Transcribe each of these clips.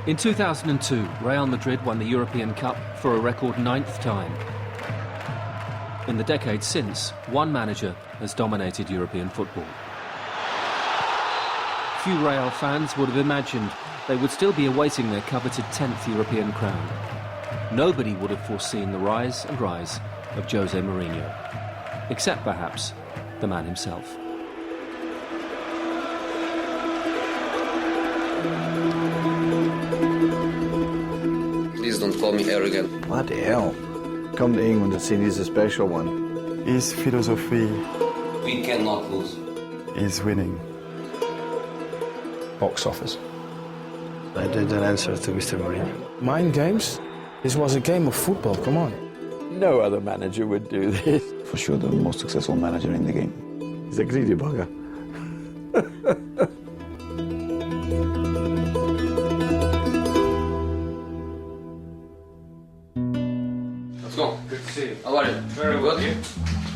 In 2002, Real Madrid won the European Cup for a record 9th time. In the decade since, one manager has dominated European football. Few Real fans would have imagined they would still be awaiting their coveted 10th European crown. Nobody would have foreseen the rise and rise of Jose Mourinho, except perhaps the man himself. Please don't call me arrogant. Bloody hell. Come to England and say he's a special one. His philosophy We cannot lose. is winning. Box office. I didn't answer to Mr. Mourinho. Mind games? This was a game of football, come on. No other manager would do this. For sure the most successful manager in the game. He's a greedy bugger. Let's go. Good to see you. How are you? Very good.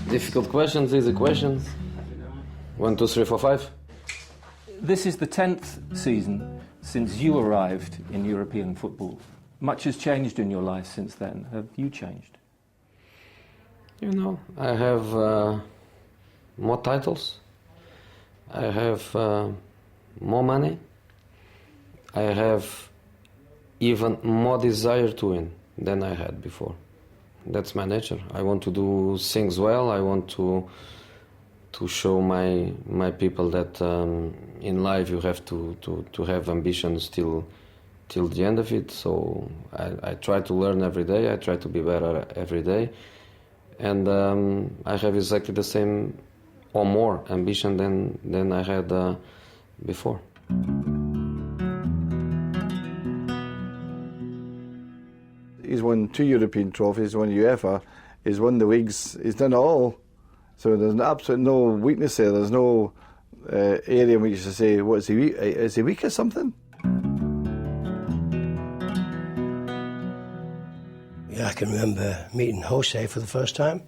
Difficult questions, easy questions. 1, 2, 3, 4, 5. This is the 10th season since you arrived in European football. Much has changed in your life since then. Have you changed? You know, I have more titles. I have more money. I have even more desire to win than I had before. That's my nature. I want to do things well. I want to show my people that in life you have to have ambitions till the end of it. So I try to learn every day. I try to be better every day. And I have exactly the same or more ambition than I had before. He's won 2 European trophies, won UEFA, he's won the leagues, he's done it all. So there's absolutely no weakness there. There's no area in which you say, what is he weak? Is he weak at something? Yeah, I can remember meeting Jose for the first time.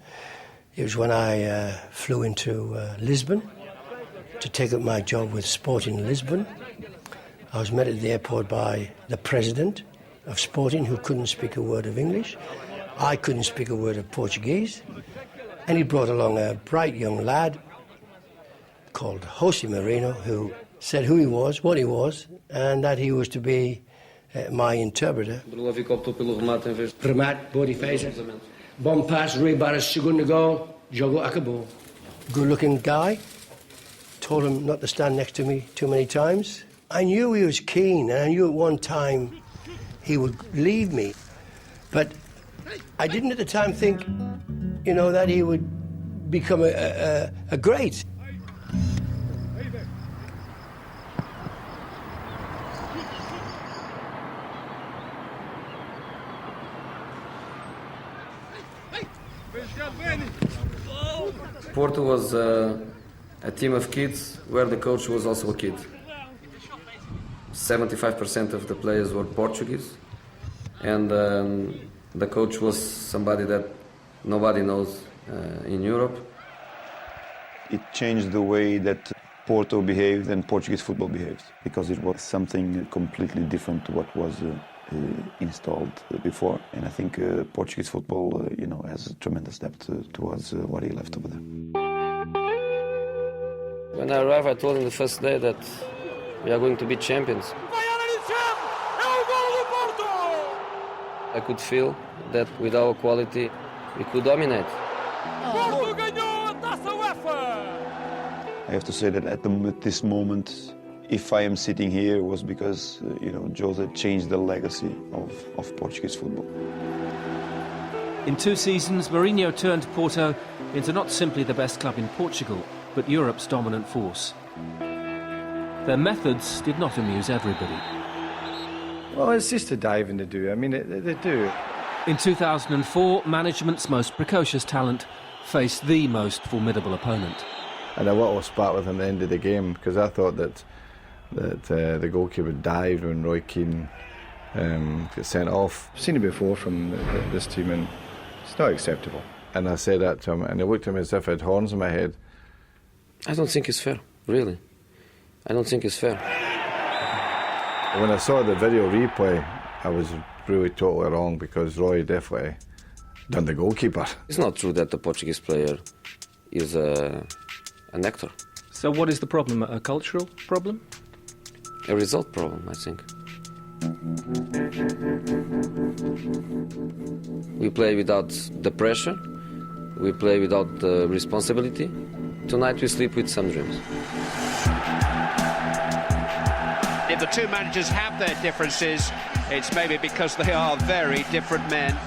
It was when I flew into Lisbon to take up my job with Sporting Lisbon. I was met at the airport by the president of Sporting, who couldn't speak a word of English. I couldn't speak a word of Portuguese. And he brought along a bright young lad called Jose Mourinho, who said who he was, what he was, and that he was to be my interpreter. Remate, boa defesa. Bom pass, Rui Barras, segundo goal, jogo acabou. Good-looking guy. Told him not to stand next to me too many times. I knew he was keen, and I knew at one time he would leave me. But I didn't at the time think, you know, that he would become a great. Porto was a team of kids where the coach was also a kid. 75% of the players were Portuguese, and the coach was somebody that nobody knows in Europe. It changed the way that Porto behaved and Portuguese football behaves, because it was something completely different to what was installed before. And I think Portuguese football, you know, has a tremendous depth towards what he left over there. When I arrived, I told him the first day that we are going to be champions. I could feel that with our quality, we could dominate. I have to say that at this moment, if I am sitting here, it was because, you know, Jose changed the legacy of Portuguese football. In 2 seasons, Mourinho turned Porto into not simply the best club in Portugal, but Europe's dominant force. Their methods did not amuse everybody. Well, it's just a diving to do. I mean, they do. In 2004, management's most precocious talent faced the most formidable opponent. And a little spat with him at the end of the game, because I thought that the goalkeeper dived when Roy Keane got sent off. I've seen it before from this team, and it's not acceptable. And I said that to him, and he looked at me as if I had horns in my head. I don't think it's fair, really. I don't think it's fair. When I saw the video replay, I was really totally wrong because Roy definitely done the goalkeeper. It's not true that the Portuguese player is an actor. So what is the problem? A cultural problem? A result problem, I think. We play without the pressure. We play without the responsibility. Tonight we sleep with some dreams. If the two managers have their differences, it's maybe because they are very different men.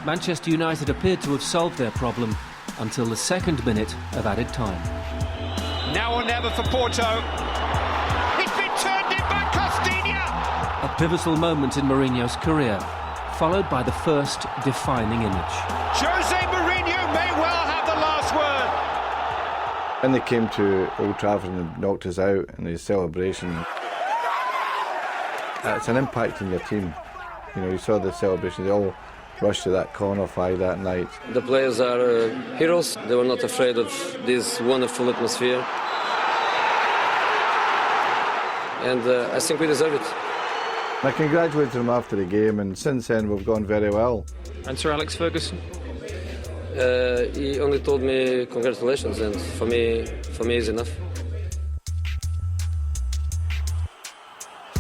Manchester United appeared to have solved their problem until the second minute of added time. Now or never for Porto. It's been turned in by Costinha. A pivotal moment in Mourinho's career, followed by the first defining image. Jose Mourinho may well have the last word. When they came to Old Trafford and knocked us out in his celebration, it's an impact on your team. You know, you saw the celebration, they all rushed to that corner flag that night. The players are heroes. They were not afraid of this wonderful atmosphere. And I think we deserve it. I congratulated them after the game, and since then we've gone very well. And Sir Alex Ferguson? He only told me congratulations, and for me is enough.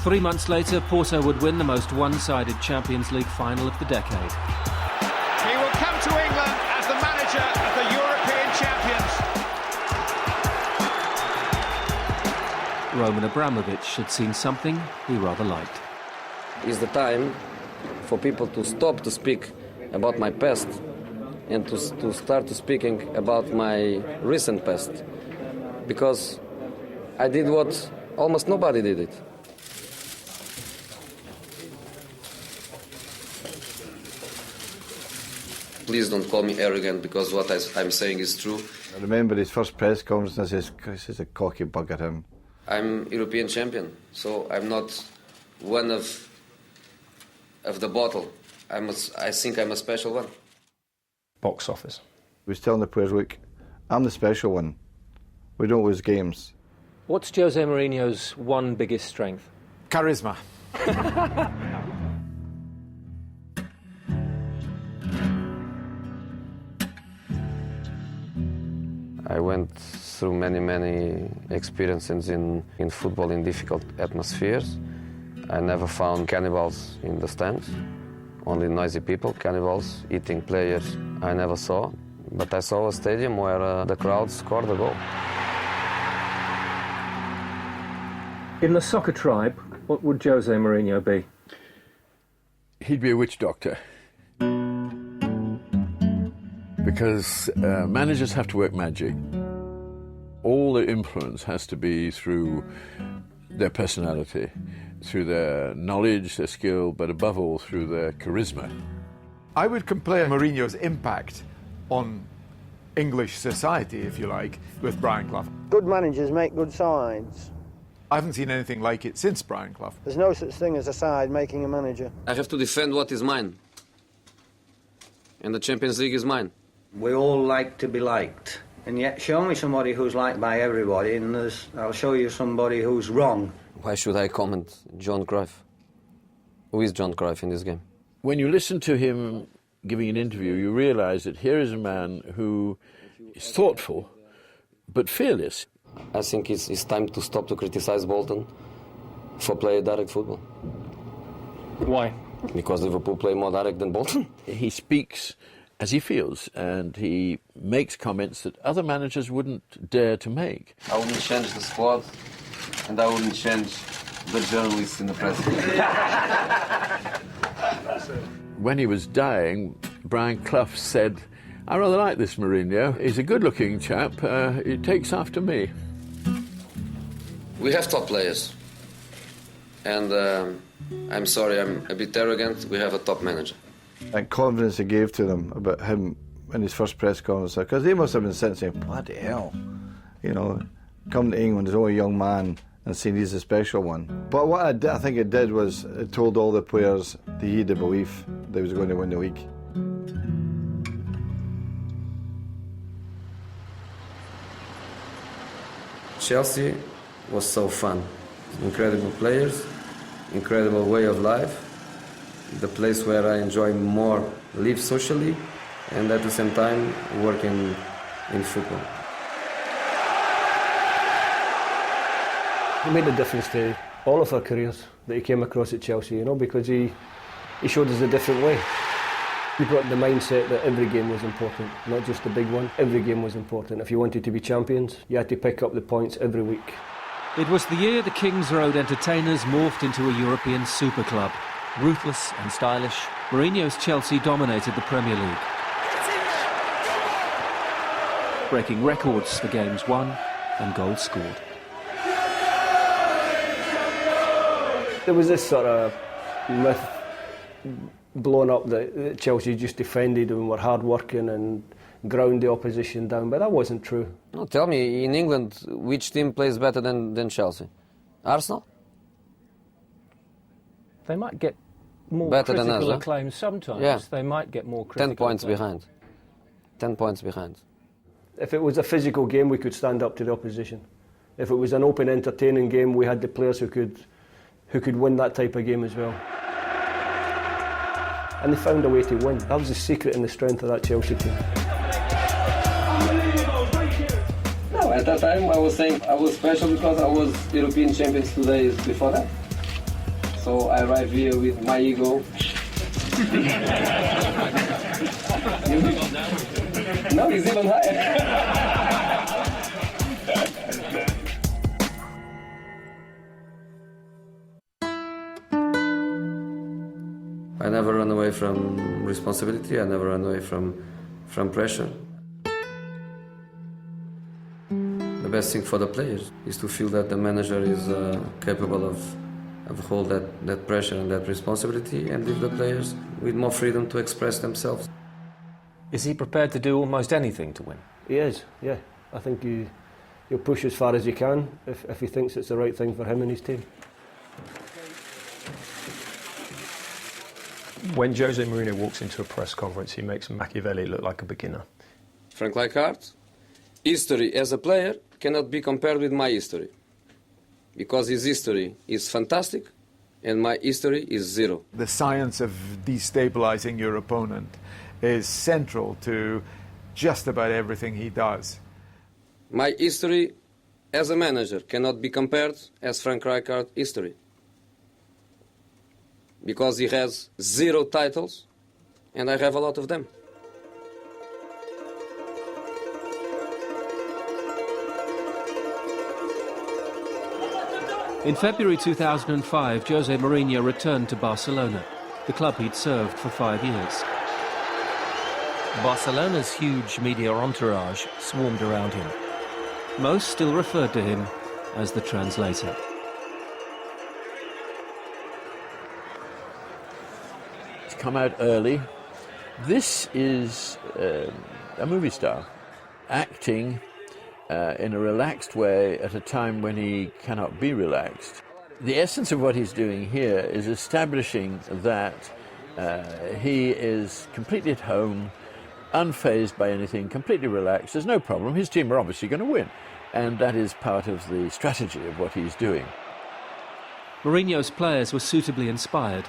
3 months later, Porto would win the most one-sided Champions League final of the decade. He will come to England as the manager of the European champions. Roman Abramovich had seen something he rather liked. It's the time for people to stop to speak about my past and to start to speaking about my recent past, because I did what almost nobody did it. Please don't call me arrogant, because what I'm saying is true. I remember his first press conference, and I said, this is a cocky bugger him. I'm European champion, so I'm not one of the bottle. I think I'm a special one. Box office. He was telling the players, look, I'm the special one. We don't lose games. What's Jose Mourinho's one biggest strength? Charisma. I went through many experiences in football in difficult atmospheres. I never found cannibals in the stands, only noisy people. Cannibals eating players I never saw, but I saw a stadium where the crowd scored a goal. In the soccer tribe, what would Jose Mourinho be? He'd be a witch doctor. Because managers have to work magic. All their influence has to be through their personality, through their knowledge, their skill, but above all through their charisma. I would compare Mourinho's impact on English society, if you like, with Brian Clough. Good managers make good sides. I haven't seen anything like it since Brian Clough. There's no such thing as a side making a manager. I have to defend what is mine. And the Champions League is mine. We all like to be liked. And yet show me somebody who's liked by everybody and I'll show you somebody who's wrong. Why should I comment John Cruyff? Who is John Cruyff in this game? When you listen to him giving an interview, you realize that here is a man who is thoughtful, but fearless. I think it's time to stop to criticize Bolton for playing direct football. Why? Because Liverpool play more direct than Bolton. He speaks as he feels, and he makes comments that other managers wouldn't dare to make. I wouldn't change the squad, and I wouldn't change the journalists in the press. When he was dying, Brian Clough said, I rather like this Mourinho. He's a good-looking chap. He takes after me. We have top players. And I'm sorry, I'm a bit arrogant. We have a top manager. And confidence he gave to them about him in his first press conference, because they must have been sitting saying, bloody hell, you know, come to England as only a young man and saying he's a special one. But what I think it did was it told all the players that he had the belief they was going to win the league. Chelsea was so fun. Incredible players, incredible way of life, the place where I enjoy more, live socially, and at the same time work in football. He made a difference to all of our careers that he came across at Chelsea, you know, because he showed us a different way. He brought the mindset that every game was important, not just the big one. Every game was important. If you wanted to be champions, you had to pick up the points every week. It was the year the Kings Road Entertainers morphed into a European super club. Ruthless and stylish, Mourinho's Chelsea dominated the Premier League, breaking records for games won and goals scored. There was this sort of myth blown up that Chelsea just defended and were hard-working and ground the opposition down, but that wasn't true. No, tell me, in England, which team plays better than Chelsea? Arsenal? They might get more better critical than us, acclaim sometimes. Yeah. They might get more critical 10 points acclaim. behind. 10 points behind. If it was a physical game, we could stand up to the opposition. If it was an open, entertaining game, we had the players who could win that type of game as well. And they found a way to win. That was the secret and the strength of that Chelsea team. No, at that time I was saying I was special because I was European champions 2 days before that. So I arrived here with my ego. No, it's even higher. I never run away from responsibility. I never run away from pressure. The best thing for the players is to feel that the manager is capable of hold that pressure and that responsibility and leave the players with more freedom to express themselves. Is he prepared to do almost anything to win? He is, yeah. I think he'll push as far as he can if he thinks it's the right thing for him and his team. When Jose Mourinho walks into a press conference, he makes Machiavelli look like a beginner. Frank Rijkaard, history as a player cannot be compared with my history. Because his history is fantastic and my history is zero. The science of destabilizing your opponent is central to just about everything he does. My history as a manager cannot be compared as Frank Rijkaard's history. Because he has 0 titles and I have a lot of them. In February 2005, Jose Mourinho returned to Barcelona, the club he'd served for 5 years. Barcelona's huge media entourage swarmed around him. Most still referred to him as the translator. He's come out early. This is a movie star acting in a relaxed way at a time when he cannot be relaxed. The essence of what he's doing here is establishing that he is completely at home, unfazed by anything, completely relaxed. There's no problem. His team are obviously going to win. And that is part of the strategy of what he's doing. Mourinho's players were suitably inspired.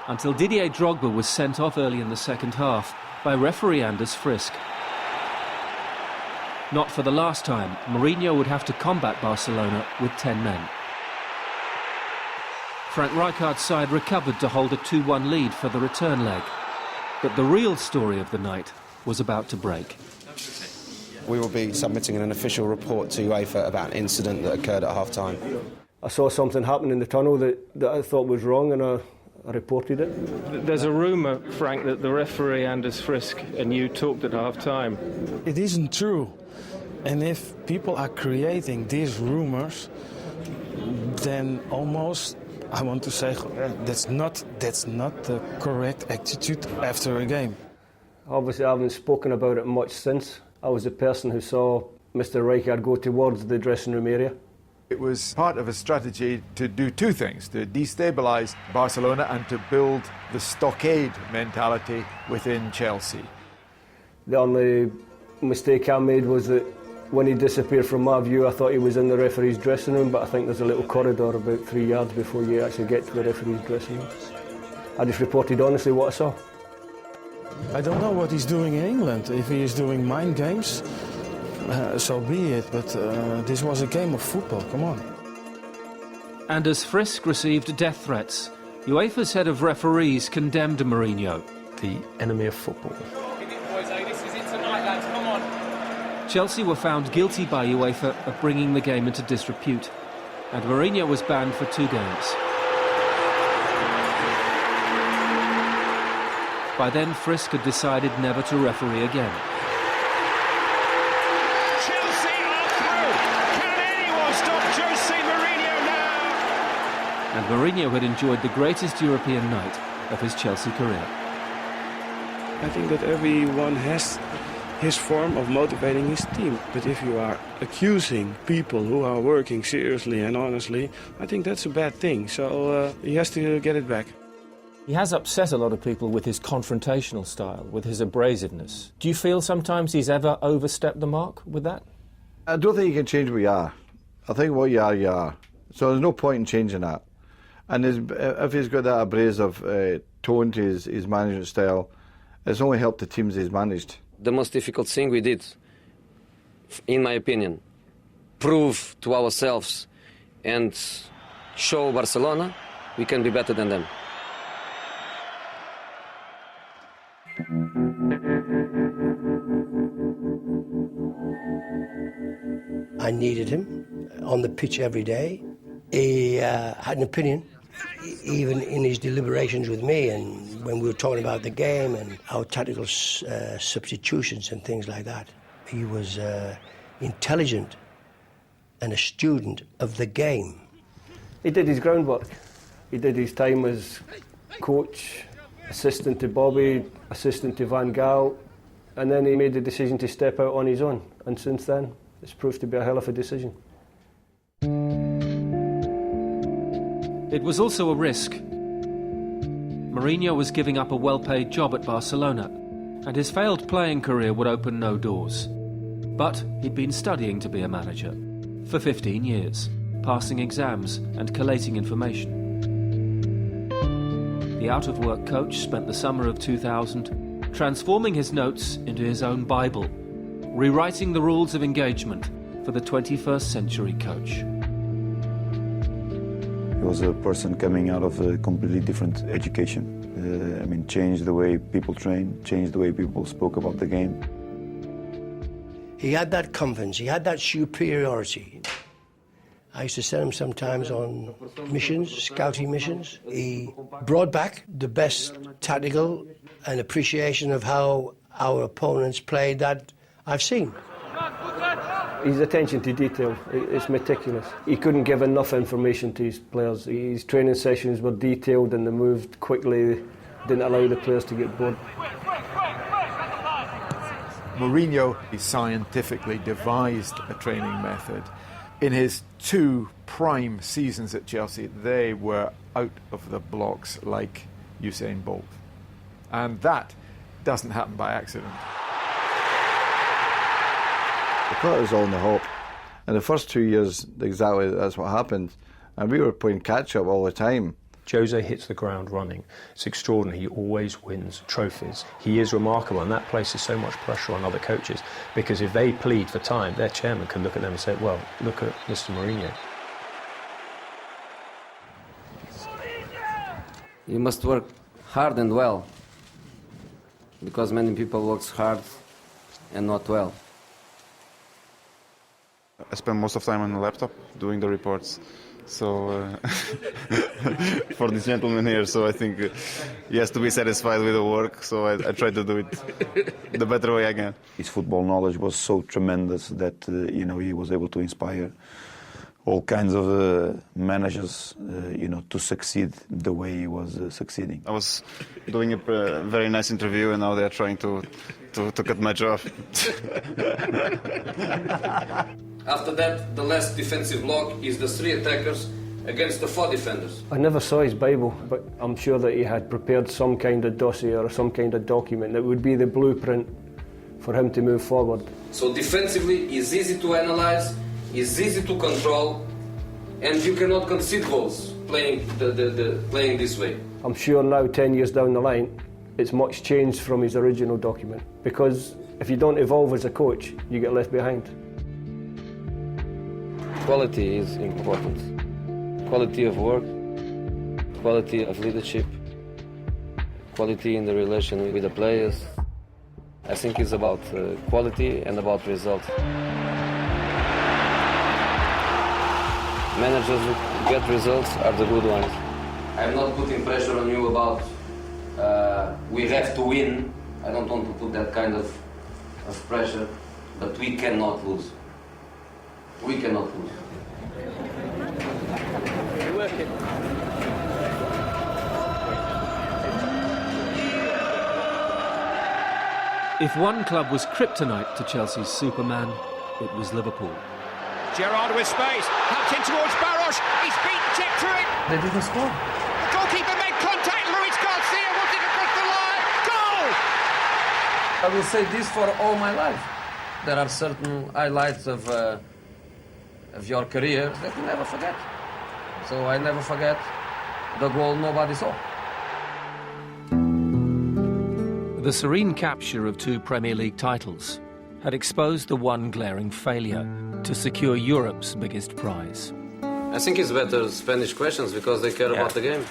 Until Didier Drogba was sent off early in the second half by referee Anders Frisk. Not for the last time, Mourinho would have to combat Barcelona with 10 men. Frank Rijkaard's side recovered to hold a 2-1 lead for the return leg. But the real story of the night was about to break. We will be submitting an official report to UEFA about an incident that occurred at half-time. I saw something happen in the tunnel that I thought was wrong and I reported it. There's a rumour, Frank, that the referee Anders Frisk and you talked at half-time. It isn't true. And if people are creating these rumours, then almost, I want to say, that's not the correct attitude after a game. Obviously, I haven't spoken about it much since. I was the person who saw Mr. Rijkaard go towards the dressing room area. It was part of a strategy to do two things, to destabilise Barcelona and to build the stockade mentality within Chelsea. The only mistake I made was that When he disappeared from my view, I thought he was in the referee's dressing room, but I think there's a little corridor about 3 yards before you actually get to the referee's dressing room. I just reported honestly what I saw. I don't know what he's doing in England. If he is doing mind games, so be it. But this was a game of football, come on. And as Frisk received death threats, UEFA's head of referees condemned Mourinho. The enemy of football. Chelsea were found guilty by UEFA of bringing the game into disrepute, and Mourinho was banned for 2 games. By then, Frisk had decided never to referee again. Chelsea are through! Can anyone stop Jose Mourinho now? And Mourinho had enjoyed the greatest European night of his Chelsea career. I think that everyone has his form of motivating his team. But if you are accusing people who are working seriously and honestly, I think that's a bad thing. So he has to get it back. He has upset a lot of people with his confrontational style, with his abrasiveness. Do you feel sometimes he's ever overstepped the mark with that? I don't think you can change what you are. I think what you are, you are. So there's no point in changing that. And if he's got that abrasive tone to his management style, it's only helped the teams he's managed. The most difficult thing we did, in my opinion, prove to ourselves and show Barcelona we can be better than them. I needed him on the pitch every day. He had an opinion, even in his deliberations with me, and when we were talking about the game and our tactical substitutions and things like that. He was intelligent and a student of the game. He did his groundwork. He did his time as coach, assistant to Bobby, assistant to Van Gaal, and then he made the decision to step out on his own. And since then, it's proved to be a hell of a decision. It was also a risk. Mourinho was giving up a well-paid job at Barcelona, and his failed playing career would open no doors. But he'd been studying to be a manager for 15 years, passing exams and collating information. The out-of-work coach spent the summer of 2000 transforming his notes into his own Bible, rewriting the rules of engagement for the 21st century coach. He was a person coming out of a completely different education. Changed the way people train, changed the way people spoke about the game. He had that confidence, he had that superiority. I used to send him sometimes on missions, scouting missions. He brought back the best tactical and appreciation of how our opponents played that I've seen. His attention to detail is meticulous. He couldn't give enough information to his players. His training sessions were detailed and they moved quickly, didn't allow the players to get bored. Mourinho scientifically devised a training method. In his 2 prime seasons at Chelsea, they were out of the blocks like Usain Bolt. And that doesn't happen by accident. I thought it was all in the hop. In the first 2 years, exactly that's what happened. And we were playing catch-up all the time. Jose hits the ground running. It's extraordinary. He always wins trophies. He is remarkable, and that places so much pressure on other coaches, because if they plead for time, their chairman can look at them and say, well, look at Mr. Mourinho. You must work hard and well, because many people work hard and not well. I spend most of the time on the laptop doing the reports. So, for this gentleman here, so I think he has to be satisfied with the work, so I try to do it the better way I can. His football knowledge was so tremendous that, he was able to inspire all kinds of managers, to succeed the way he was succeeding. I was doing a very nice interview, and now they're trying to cut my jaw. After that, the last defensive block is the 3 attackers against the 4 defenders. I never saw his Bible, but I'm sure that he had prepared some kind of dossier or some kind of document that would be the blueprint for him to move forward. So defensively, it's easy to analyze, it's easy to control, and you cannot concede goals playing playing this way. I'm sure now, 10 years down the line, it's much changed from his original document, because if you don't evolve as a coach, you get left behind. Quality is important. Quality of work, quality of leadership, quality in the relation with the players. I think it's about quality and about results. Managers who get results are the good ones. I'm not putting pressure on you about we have to win. I don't want to put that kind of pressure, but we cannot lose. We cannot lose. If one club was kryptonite to Chelsea's Superman, it was Liverpool. Gerrard with space, helped in towards Barros, he's beaten Chip to it. They didn't score. The goalkeeper made contact, Luis Garcia was it across the line, goal! I will say this for all my life. There are certain highlights of your career that you never forget. So I never forget the goal nobody saw. The serene capture of 2 Premier League titles had exposed the one glaring failure to secure Europe's biggest prize. I think it's better Spanish questions because they care about the game.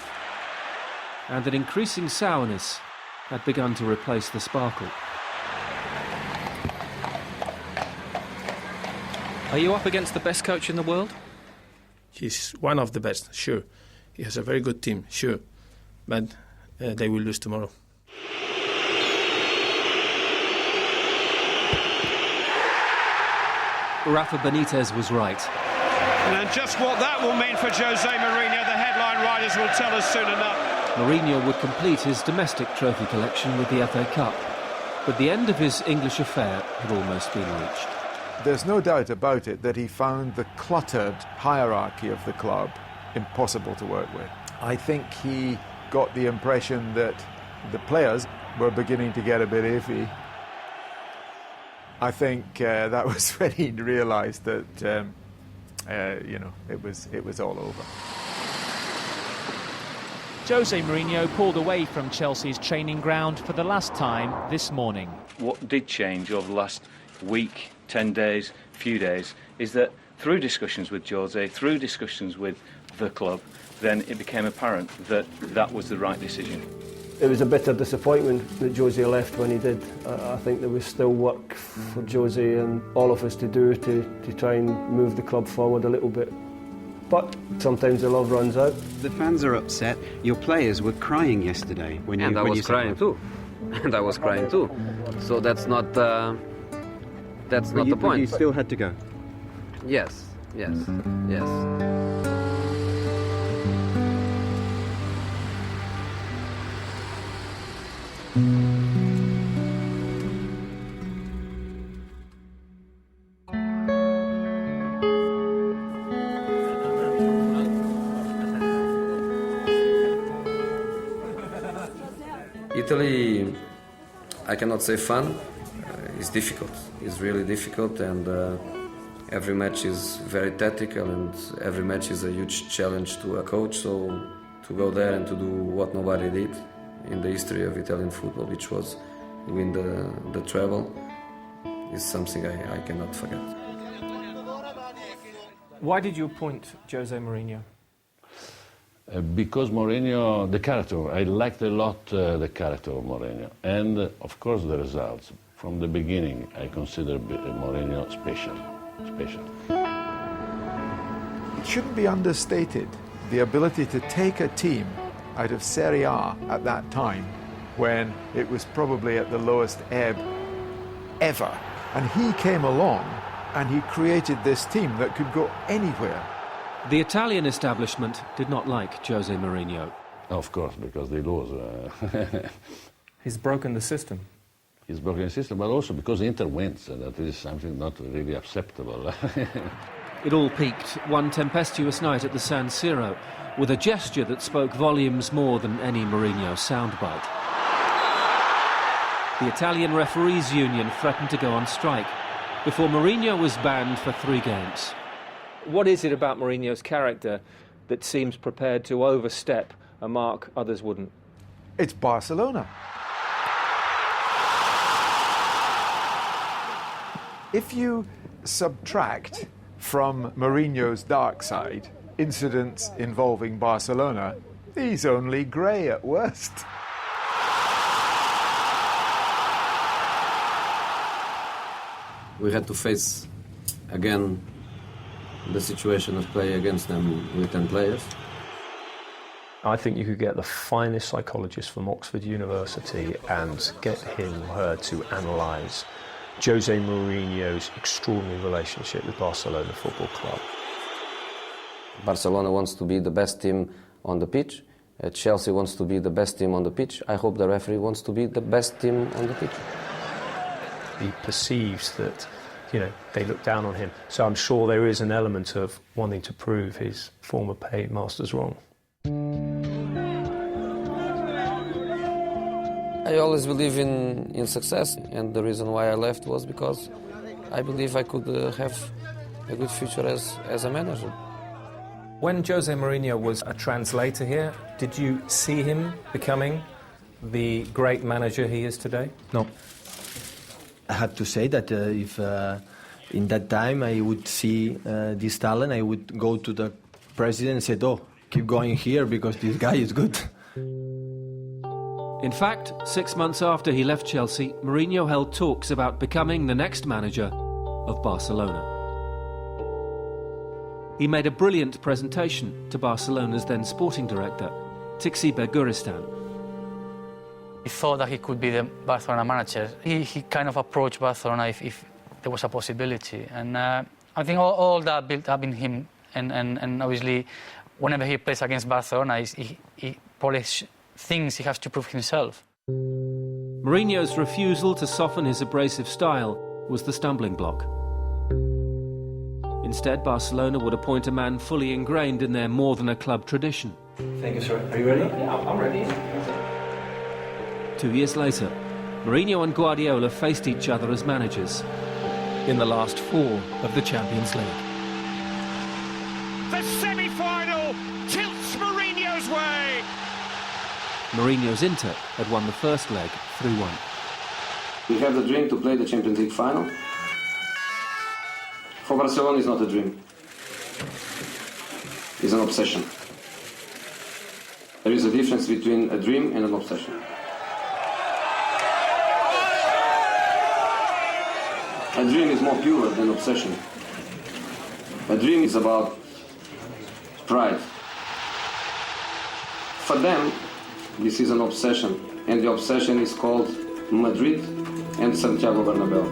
And an increasing sourness had begun to replace the sparkle. Are you up against the best coach in the world? He's one of the best, sure. He has a very good team, sure. But they will lose tomorrow. Rafa Benitez was right. And just what that will mean for Jose Mourinho, the headline writers will tell us soon enough. Mourinho would complete his domestic trophy collection with the FA Cup, but the end of his English affair had almost been reached. There's no doubt about it that he found the cluttered hierarchy of the club impossible to work with. I think he got the impression that the players were beginning to get a bit iffy. I think that was when he realised that, it was all over. Jose Mourinho pulled away from Chelsea's training ground for the last time this morning. What did change over the last week, 10 days, few days, is that through discussions with Jose, through discussions with the club, then it became apparent that that was the right decision. It was a bitter disappointment that Jose left when he did. I think there was still work for Jose and all of us to do to try and move the club forward a little bit. But sometimes the love runs out. The fans are upset. Your players were crying yesterday when you. And I was crying too. And I was crying too. So that's not the point. But you still had to go. Yes. Italy, I cannot say fun. It's difficult. It's really difficult, and every match is very tactical, and every match is a huge challenge to a coach. So to go there and to do what nobody did in the history of Italian football, which was win the treble, is something I cannot forget. Why did you appoint Jose Mourinho? Because Mourinho, the character, I liked a lot the character of Mourinho, and of course the results. From the beginning, I consider Mourinho special. It shouldn't be understated, the ability to take a team out of Serie A at that time, when it was probably at the lowest ebb ever. And he came along and he created this team that could go anywhere. The Italian establishment did not like Jose Mourinho. Of course, because they lose. He's broken the system. He's broken the system, but also because Inter wins, and that is something not really acceptable. It all peaked one tempestuous night at the San Siro, with a gesture that spoke volumes more than any Mourinho soundbite. The Italian Referees Union threatened to go on strike before Mourinho was banned for 3 games. What is it about Mourinho's character that seems prepared to overstep a mark others wouldn't? It's Barcelona. If you subtract from Mourinho's dark side incidents involving Barcelona, he's only grey at worst. We had to face again the situation of play against them with 10 players. I think you could get the finest psychologist from Oxford University and get him or her to analyse Jose Mourinho's extraordinary relationship with Barcelona Football Club. Barcelona wants to be the best team on the pitch. Chelsea wants to be the best team on the pitch. I hope the referee wants to be the best team on the pitch. He perceives that, you know, they look down on him. So I'm sure there is an element of wanting to prove his former paymasters wrong. I always believe in success, and the reason why I left was because I believe I could have a good future as a manager. When Jose Mourinho was a translator here, did you see him becoming the great manager he is today? No. I have to say that if in that time I would see this talent, I would go to the president and say, "Oh, keep going here because this guy is good." In fact, 6 months after he left Chelsea, Mourinho held talks about becoming the next manager of Barcelona. He made a brilliant presentation to Barcelona's then sporting director, Txiki Begiristain. He thought that he could be the Barcelona manager. He kind of approached Barcelona if there was a possibility. And I think all that built up in him. And obviously, whenever he plays against Barcelona, he probably thinks he has to prove himself. Mourinho's refusal to soften his abrasive style was the stumbling block. Instead, Barcelona would appoint a man fully ingrained in their more-than-a-club tradition. Thank you, sir. Are you ready? Yeah, I'm ready. 2 years later, Mourinho and Guardiola faced each other as managers in the last 4 of the Champions League. The semi-final tilts Mourinho's way. Mourinho's Inter had won the first leg 3-1. We have the dream to play the Champions League final. For Barcelona, it's not a dream. It's an obsession. There is a difference between a dream and an obsession. A dream is more pure than obsession. A dream is about pride. For them, this is an obsession, and the obsession is called Madrid and Santiago Bernabéu.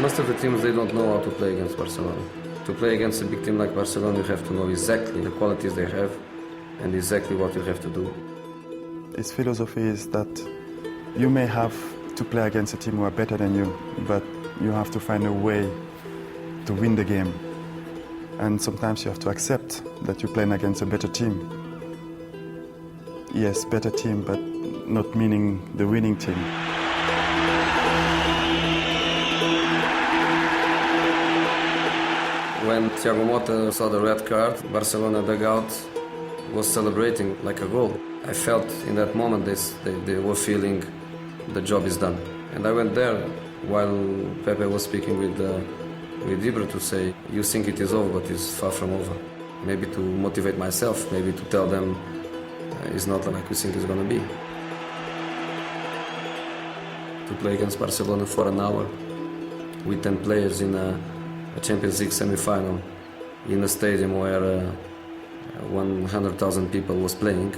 Most of the teams, they don't know how to play against Barcelona. To play against a big team like Barcelona, you have to know exactly the qualities they have and exactly what you have to do. His philosophy is that you may have to play against a team who are better than you, but you have to find a way to win the game. And sometimes you have to accept that you're playing against a better team. Yes, better team, but not meaning the winning team. When Thiago Motta saw the red card, Barcelona dugout was celebrating like a goal. I felt in that moment they were feeling the job is done. And I went there while Pepe was speaking with Ibra to say, you think it is over, but it's far from over. Maybe to motivate myself, maybe to tell them it's not like we think it's going to be. To play against Barcelona for an hour with 10 players in a Champions League semi-final in a stadium where 100,000 people was playing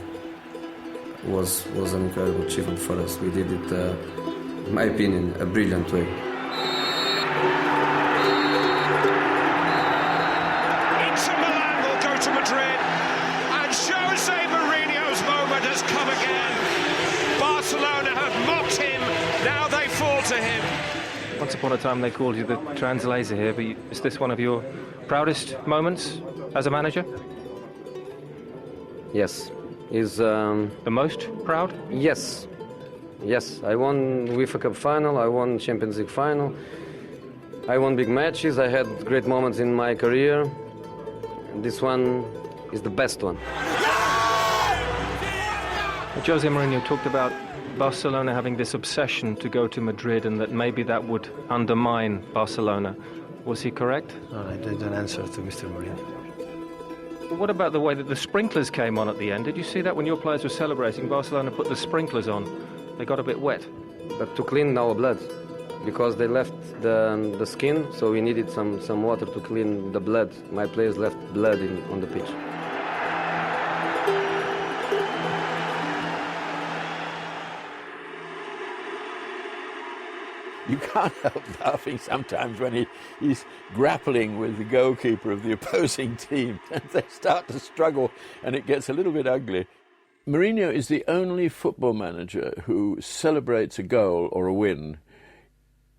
was an incredible achievement for us. We did it, in my opinion, a brilliant way. Inter Milan will go to Madrid, and Jose Mourinho's moment has come again. Barcelona have mocked him, now they fall to him. Once Once upon a time they called you the translator here, but is this one of your proudest moments as a manager? Yes. Is the most proud? Yes. Yes, I won UEFA Cup final, I won Champions League final, I won big matches, I had great moments in my career. And this one is the best one. Jose Mourinho talked about Barcelona having this obsession to go to Madrid and that maybe that would undermine Barcelona. Was he correct? No, I didn't answer to Mr. Mourinho. What about the way that the sprinklers came on at the end? Did you see that when your players were celebrating? Barcelona put the sprinklers on. They got a bit wet. But to clean our blood, because they left the skin, so we needed some water to clean the blood. My players left blood on the pitch. You can't help laughing sometimes when he's grappling with the goalkeeper of the opposing team and they start to struggle and it gets a little bit ugly. Mourinho is the only football manager who celebrates a goal or a win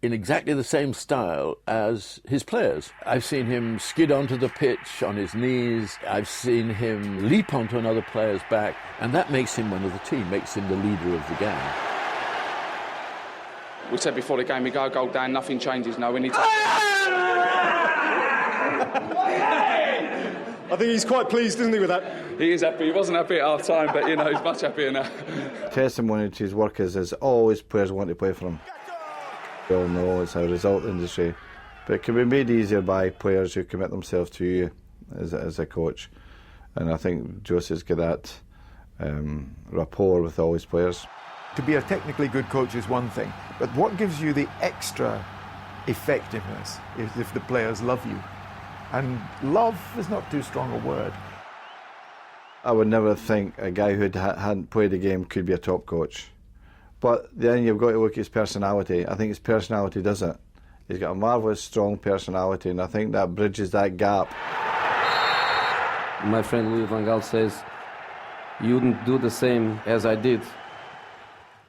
in exactly the same style as his players. I've seen him skid onto the pitch on his knees. I've seen him leap onto another player's back, and that makes him one of the team, makes him the leader of the gang. We said before the game, we go a goal down, nothing changes. No, we need to... I think he's quite pleased, isn't he, with that? He is happy. He wasn't happy at half-time, but, you know, he's much happier now. Testimony to his work is always players want to play for him. We all know it's a result industry, but it can be made easier by players who commit themselves to you as a coach. And I think Jose's got that rapport with all his players. To be a technically good coach is one thing, but what gives you the extra effectiveness is if the players love you. And love is not too strong a word. I would never think a guy who hadn't played a game could be a top coach. But then you've got to look at his personality. I think his personality does it. He's got a marvellous, strong personality, and I think that bridges that gap. My friend Louis van Gaal says, you wouldn't do the same as I did.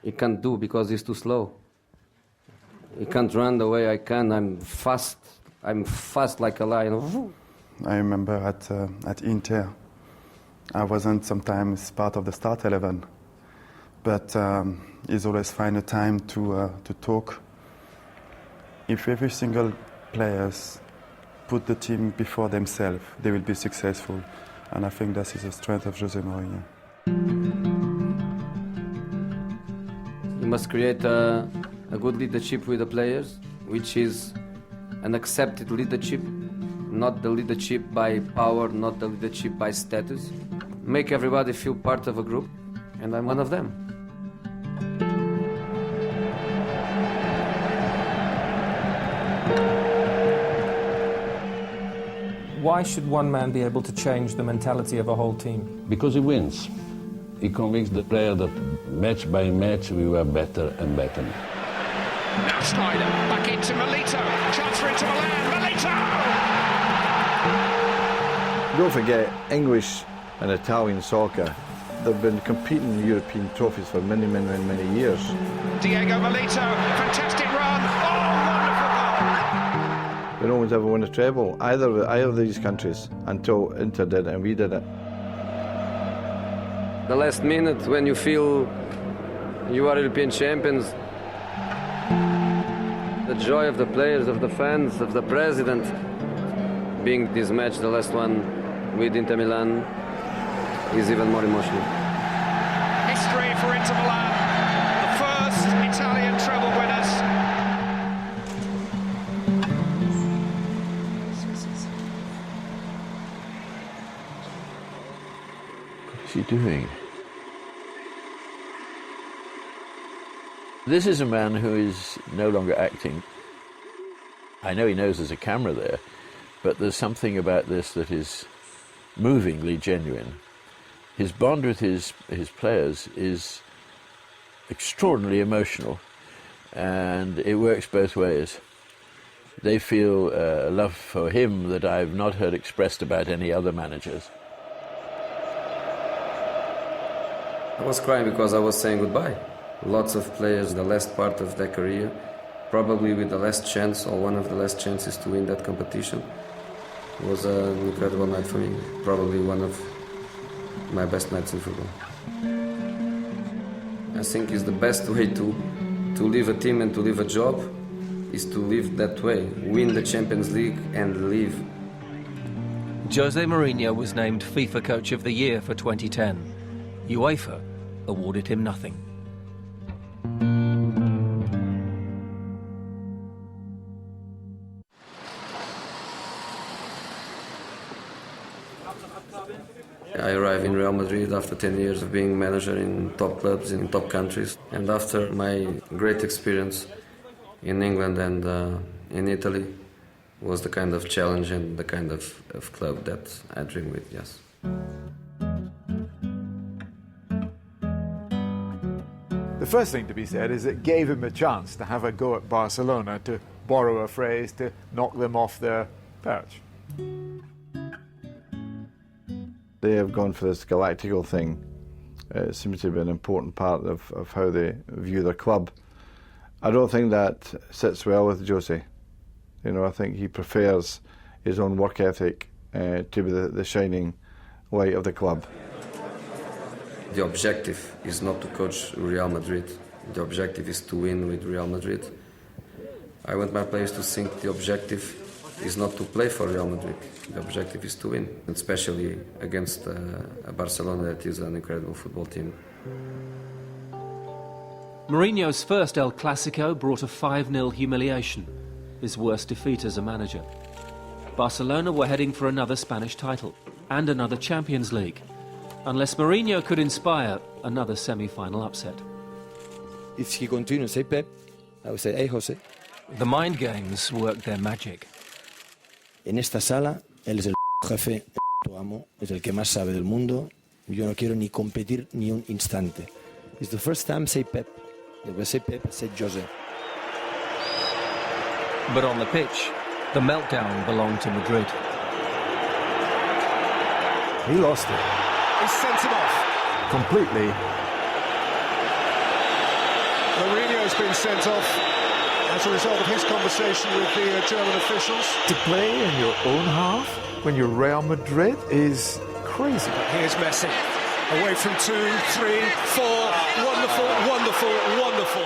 He can't do because he's too slow. He can't run the way I can. I'm fast like a lion. I remember at Inter, I wasn't sometimes part of the start 11, but he's always find a time to talk. If every single players put the team before themselves, they will be successful, and I think that is the strength of Jose Mourinho. You must create a good leadership with the players, which is an accepted leadership, not the leadership by power, not the leadership by status. Make everybody feel part of a group, and I'm one of them. Why should one man be able to change the mentality of a whole team? Because he wins. He convinced the player that match by match we were better and better. Now Snyder, back into Milito. Chance for Inter Milan. Milito! Don't forget, English and Italian soccer, they've been competing in European trophies for many, many, many, many years. Diego Milito, fantastic run. Oh, wonderful goal. No one's ever won a treble, either of these countries, until Inter did it and we did it. The last minute when you feel you are European champions, the joy of the players, of the fans, of the president, being this match, the last one with Inter Milan, is even more emotional. History for Inter Milan, the first Italian treble winners. What is he doing? This is a man who is no longer acting. I know he knows there's a camera there, but there's something about this that is movingly genuine. His bond with his players is extraordinarily emotional, and it works both ways. They feel a love for him that I've not heard expressed about any other managers. I was crying because I was saying goodbye. Lots of players, the last part of their career, probably with the last chance or one of the last chances to win that competition. It was an incredible night for me, probably one of my best nights in football. I think it's the best way to leave a team and to leave a job is to live that way, win the Champions League and leave. Jose Mourinho was named FIFA Coach of the Year for 2010. UEFA awarded him nothing. I arrived in Real Madrid after 10 years of being manager in top clubs in top countries, and after my great experience in England and in Italy was the kind of challenge and the kind of club that I dream with, yes. The first thing to be said is it gave him a chance to have a go at Barcelona, to borrow a phrase, to knock them off their perch. They have gone for this Galactical thing. It seems to be an important part of how they view their club. I don't think that sits well with Jose. You know, I think he prefers his own work ethic to be the shining light of the club. The objective is not to coach Real Madrid. The objective is to win with Real Madrid. I want my players to think the objective is not to play for Real Madrid. The objective is to win, especially against a Barcelona that is an incredible football team. Mourinho's first El Clasico brought a 5-0 humiliation, his worst defeat as a manager. Barcelona were heading for another Spanish title and another Champions League, unless Mourinho could inspire another semi-final upset. If he continues to say Pep, I would say, hey, Jose. The mind games worked their magic. En esta sala, él es el jefe, el amo, es el que más sabe del mundo. Yo no quiero ni competir ni un instante. It's the first time I say Pep. If I say Pep, I say Jose. But on the pitch, the meltdown belonged to Madrid. He lost it. He sent him off. Completely. Mourinho's been sent off as a result of his conversation with the German officials. To play in your own half when you're Real Madrid is crazy. Here's Messi, away from 2, 3, 4, wonderful, wonderful, wonderful.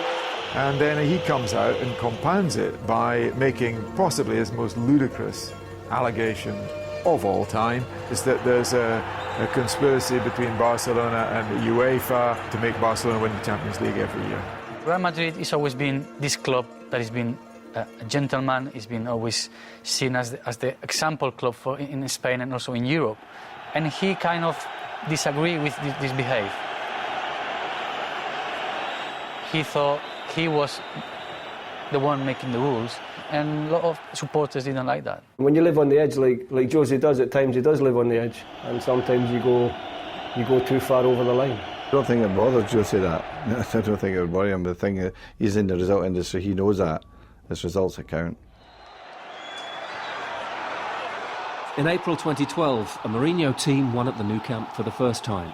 And then he comes out and compounds it by making possibly his most ludicrous allegation of all time, is that there's a conspiracy between Barcelona and the UEFA to make Barcelona win the Champions League every year. Real Madrid has always been this club that has been a gentleman, it's been always seen as the example club in Spain and also in Europe. And he kind of disagreed with this behavior. He thought he was the one making the rules, and a lot of supporters didn't like that. When you live on the edge, like Jose does at times, he does live on the edge, and sometimes you go too far over the line. I don't think it bothers Jose that. I don't think it would worry him. The thing is, he's in the result industry, he knows that. It's results that count. In April 2012, a Mourinho team won at the Nou Camp for the first time.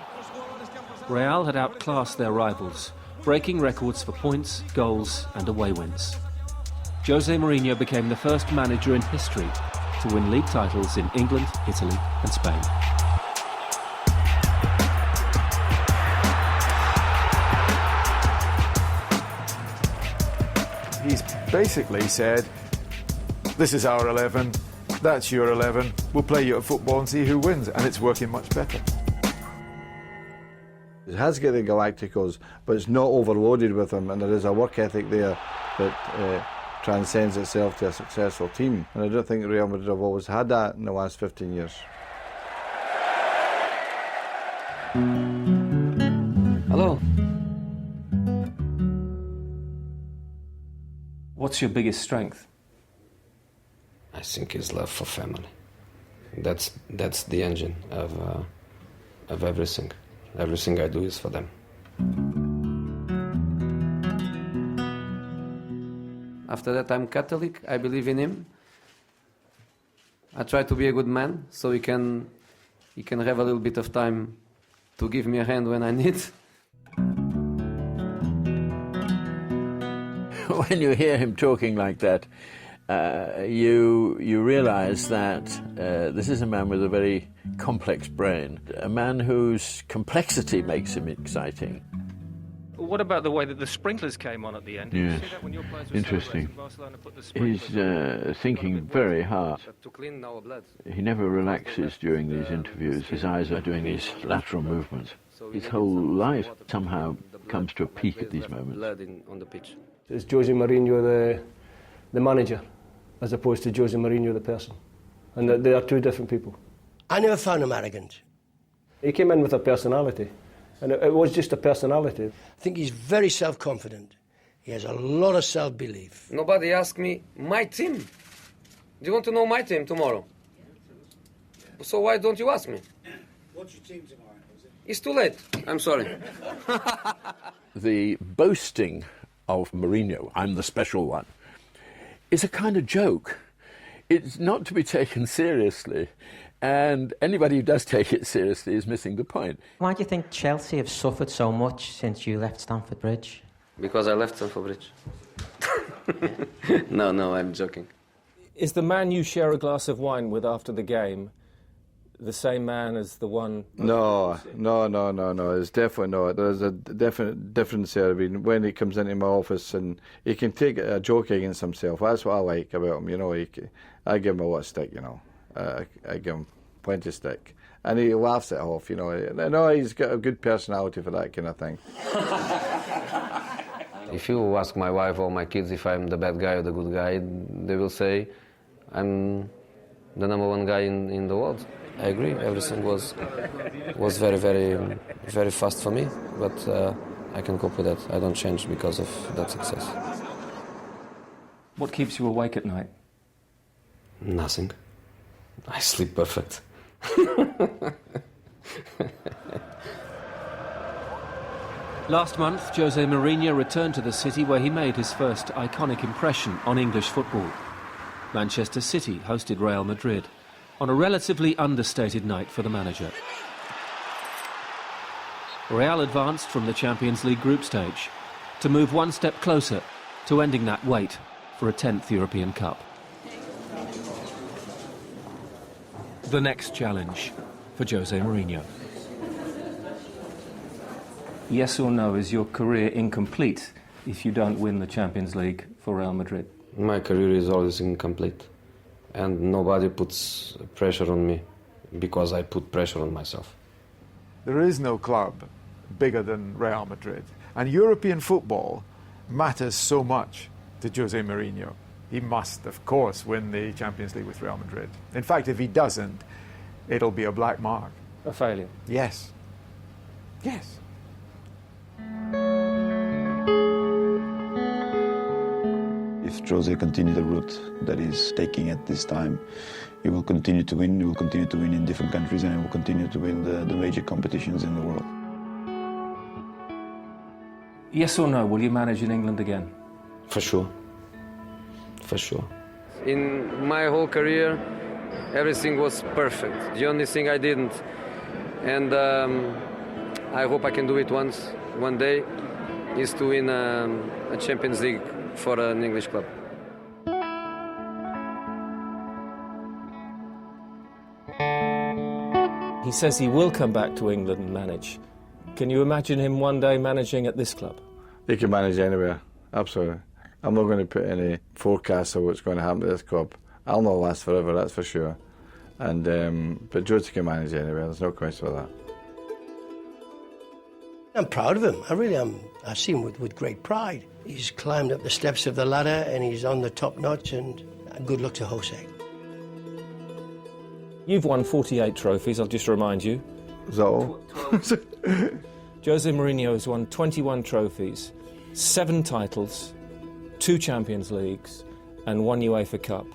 Real had outclassed their rivals, breaking records for points, goals and away wins. Jose Mourinho became the first manager in history to win league titles in England, Italy and Spain. He's basically said, this is our 11, that's your 11, we'll play you at football and see who wins, and it's working much better. It has got the Galacticos, but it's not overloaded with them, and there is a work ethic there that transcends itself to a successful team. And I don't think Real Madrid have always had that in the last 15 years. Hello. What's your biggest strength? I think his love for family. That's the engine of everything. Everything I do is for them. After that, I'm Catholic. I believe in him. I try to be a good man, so he can have a little bit of time to give me a hand when I need. when you hear him talking like that, you realise that this is a man with a very complex brain, a man whose complexity makes him exciting. What about the way that the sprinklers came on at the end? Did you Yes, see that when your players were interesting. celebrating? Barcelona put the He's sprinklers on? thinking very hard. To clean our blood. He never relaxes during these interviews. His eyes are doing these lateral movements. His whole life somehow comes to a peak at these moments. Blood on the pitch. Is Jose Mourinho the manager, as opposed to Jose Mourinho the person? And they are two different people. I never found him arrogant. He came in with a personality, and it was just a personality. I think he's very self-confident. He has a lot of self-belief. Nobody asked me my team. Do you want to know my team tomorrow? So why don't you ask me? What's your team tomorrow? It's too late. I'm sorry. The boasting of Mourinho, I'm the special one, is a kind of joke. It's not to be taken seriously, and anybody who does take it seriously is missing the point. Why do you think Chelsea have suffered so much since you left Stamford Bridge? Because I left Stamford Bridge. No, I'm joking. Is the man you share a glass of wine with after the game the same man as the one? No. It's definitely not. There's a definite difference there. I mean, when he comes into my office and he can take a joke against himself. That's what I like about him. You know, I give him a lot of stick. You know, I give him plenty of stick, and he laughs it off. You know, no, he's got a good personality for that kind of thing. If you ask my wife or my kids if I'm the bad guy or the good guy, they will say I'm the number one guy in the world. I agree. Everything was very, very, very fast for me, but I can cope with that. I don't change because of that success. What keeps you awake at night? Nothing. I sleep perfect. Last month, Jose Mourinho returned to the city where he made his first iconic impression on English football. Manchester City hosted Real Madrid on a relatively understated night for the manager. Real advanced from the Champions League group stage to move one step closer to ending that wait for a 10th European Cup. The next challenge for Jose Mourinho. Yes or no, is your career incomplete if you don't win the Champions League for Real Madrid? My career is always incomplete, and nobody puts pressure on me because I put pressure on myself. There is no club bigger than Real Madrid, and European football matters so much to Jose Mourinho. He must, of course, win the Champions League with Real Madrid. In fact, if he doesn't, it'll be a black mark. A failure? Yes. Yes. If Jose continues the route that he's taking at this time, he will continue to win. He will continue to win in different countries, and he will continue to win the major competitions in the world. Yes or no, will you manage in England again? For sure. For sure. In my whole career, everything was perfect. The only thing I didn't, and I hope I can do it one day, is to win a Champions League for an English club. He says he will come back to England and manage. Can you imagine him one day managing at this club? He can manage anywhere, absolutely. I'm not going to put any forecasts of what's going to happen to this club. I'll not last forever, that's for sure. And but Jose can manage anywhere, there's no question about that. I'm proud of him, I really am. I see him with great pride. He's climbed up the steps of the ladder and he's on the top notch, and good luck to Jose. You've won 48 trophies, I'll just remind you. Is that all? Jose Mourinho has won 21 trophies, 7 titles, 2 Champions Leagues and 1 UEFA Cup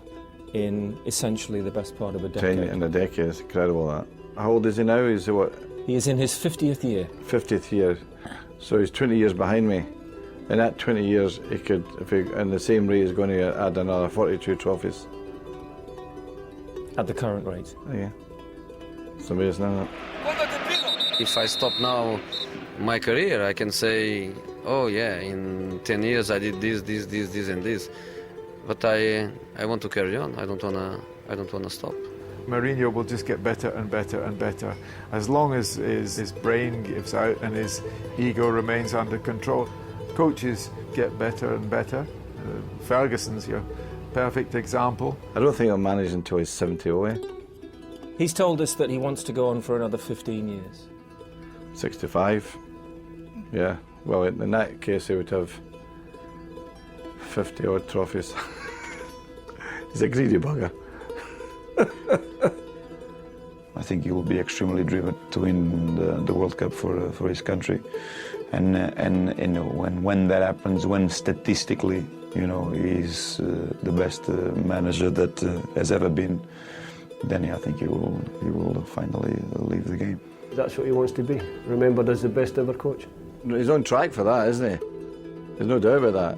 in essentially the best part of a decade. 10 in a decade, it's incredible that. How old is he now? He's what? He is in his 50th year. 50th year. So he's 20 years behind me. In that 20 years, he could, if he, in the same rate, he's going to add another 42 trophies. At the current rate? Yeah. It's amazing, isn't it? If I stop now my career, I can say oh yeah, in 10 years I did this and this. But I want to carry on. I don't wanna stop. Mourinho will just get better and better and better as long as his brain gives out and his ego remains under control. Coaches get better and better. Ferguson's your perfect example. I don't think he'll manage until he's 70 away. He's told us that he wants to go on for another 15 years. 65. Yeah. Well, in that case, he would have 50 odd trophies. He's a greedy bugger. I think he will be extremely driven to win the World Cup for his country, and you know, when that happens, when statistically, you know, he's the best manager that has ever been, then I think he will finally leave the game. That's what he wants to be, remembered as the best ever coach. He's on track for that, isn't he? There's no doubt about that.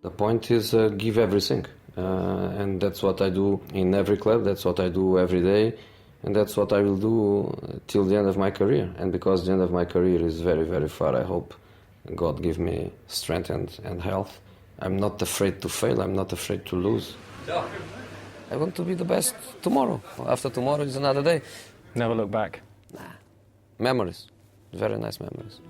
The point is give everything. And that's what I do in every club, that's what I do every day, and that's what I will do till the end of my career. And because the end of my career is very, very far, I hope God give me strength and health. I'm not afraid to fail, I'm not afraid to lose. I want to be the best tomorrow. After tomorrow is another day. Never look back. Memories, very nice memories.